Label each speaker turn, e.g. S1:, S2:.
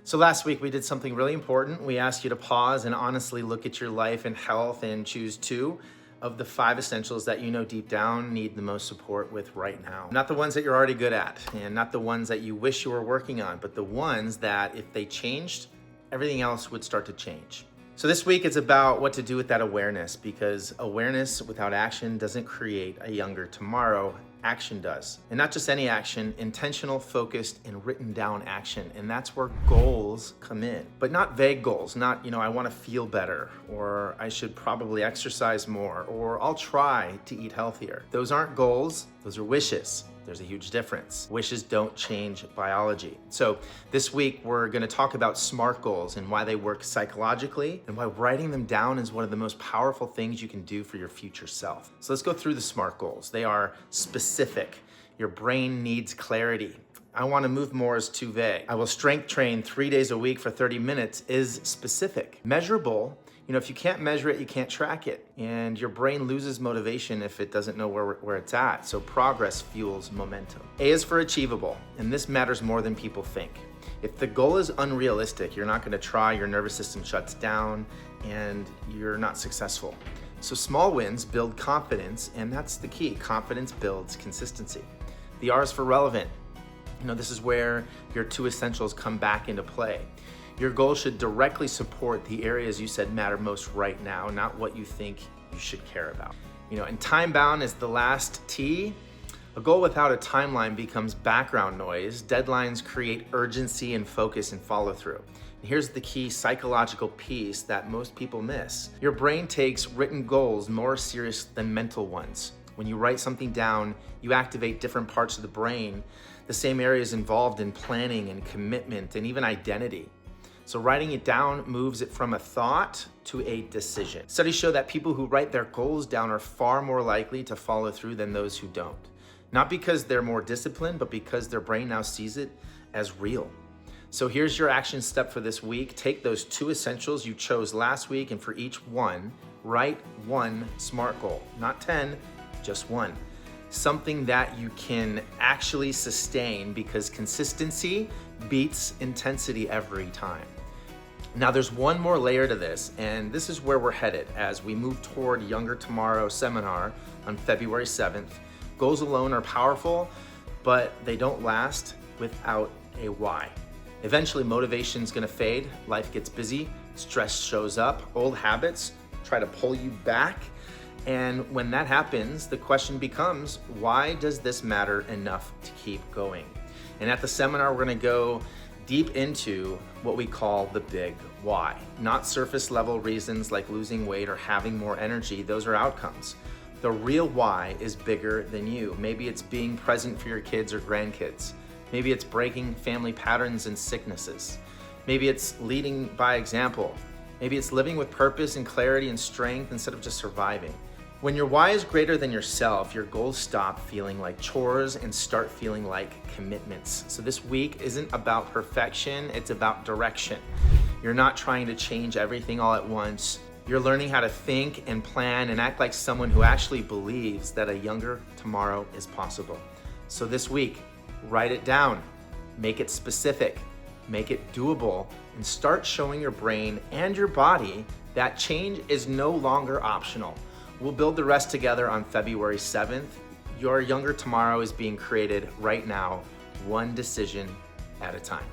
S1: So last week we did something really important. We asked you to pause and honestly look at your life and health and choose 2 of the 5 essentials that you know deep down need the most support with right now. Not the ones that you're already good at and not the ones that you wish you were working on, but the ones that if they changed, everything else would start to change. So this week it's about what to do with that awareness, because awareness without action doesn't create a younger tomorrow. Action does. And not just any action, intentional, focused, and written down action. And that's where goals come in. But not vague goals, not, I want to feel better, or I should probably exercise more, or I'll try to eat healthier. Those aren't goals, those are wishes. There's a huge difference. Wishes don't change biology. So this week we're gonna talk about SMART goals and why they work psychologically and why writing them down is one of the most powerful things you can do for your future self. So let's go through the SMART goals. They are specific. Your brain needs clarity. I wanna move more is too vague. I will strength train 3 days a week for 30 minutes is specific. Measurable, if you can't measure it, you can't track it. And your brain loses motivation if it doesn't know where it's at. So progress fuels momentum. A is for achievable, and this matters more than people think. If the goal is unrealistic, you're not gonna try, your nervous system shuts down, and you're not successful. So small wins build confidence, and that's the key. Confidence builds consistency. The R is for relevant. This is where your 2 essentials come back into play. Your goal should directly support the areas you said matter most right now, not what you think you should care about. And time bound is the last T. A goal without a timeline becomes background noise. Deadlines create urgency and focus and follow through. And here's the key psychological piece that most people miss. Your brain takes written goals more serious than mental ones. When you write something down, you activate different parts of the brain, the same areas involved in planning and commitment and even identity. So writing it down moves it from a thought to a decision. Studies show that people who write their goals down are far more likely to follow through than those who don't. Not because they're more disciplined, but because their brain now sees it as real. So here's your action step for this week. Take those 2 essentials you chose last week, and for each one, write 1 SMART goal. Not 10, just 1. Something that you can actually sustain, because consistency beats intensity every time. Now there's one more layer to this, and this is where we're headed as we move toward Younger Tomorrow seminar on February 7th. Goals alone are powerful, but they don't last without a why. Eventually motivation's gonna fade, life gets busy, stress shows up, old habits try to pull you back. And when that happens, the question becomes, why does this matter enough to keep going? And at the seminar, we're gonna go deep into what we call the big why. Not surface level reasons like losing weight or having more energy, those are outcomes. The real why is bigger than you. Maybe it's being present for your kids or grandkids. Maybe it's breaking family patterns and sicknesses. Maybe it's leading by example. Maybe it's living with purpose and clarity and strength instead of just surviving. When your why is greater than yourself, your goals stop feeling like chores and start feeling like commitments. So this week isn't about perfection, it's about direction. You're not trying to change everything all at once. You're learning how to think and plan and act like someone who actually believes that a younger tomorrow is possible. So this week, write it down, make it specific, make it doable, and start showing your brain and your body that change is no longer optional. We'll build the rest together on February 7th. Your younger tomorrow is being created right now, one decision at a time.